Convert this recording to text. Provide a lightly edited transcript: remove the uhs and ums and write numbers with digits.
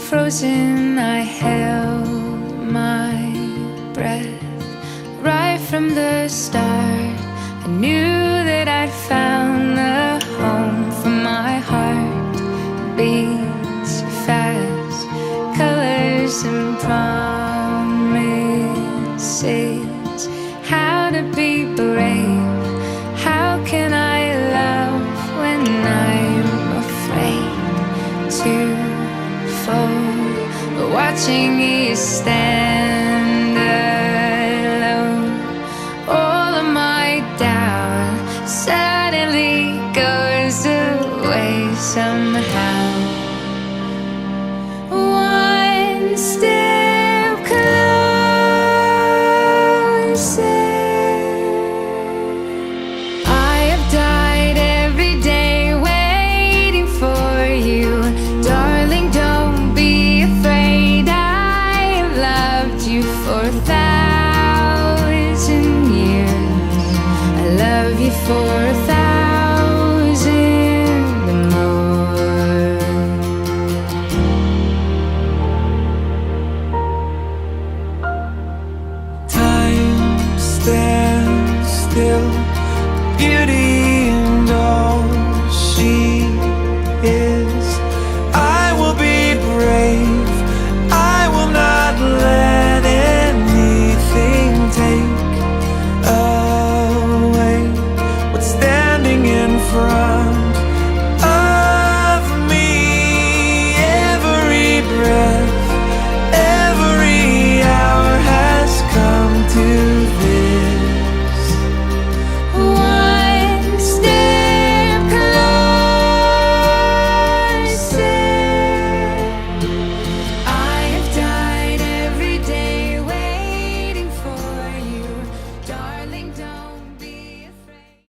frozen, I held my breath. Right from the start, I knew that I'd found the home for my heart. Beats fast, colors and promises. How to be brave, how can I love when I'm afraid to fall? Watching you stand alone, all of my doubt suddenly goes away somehow.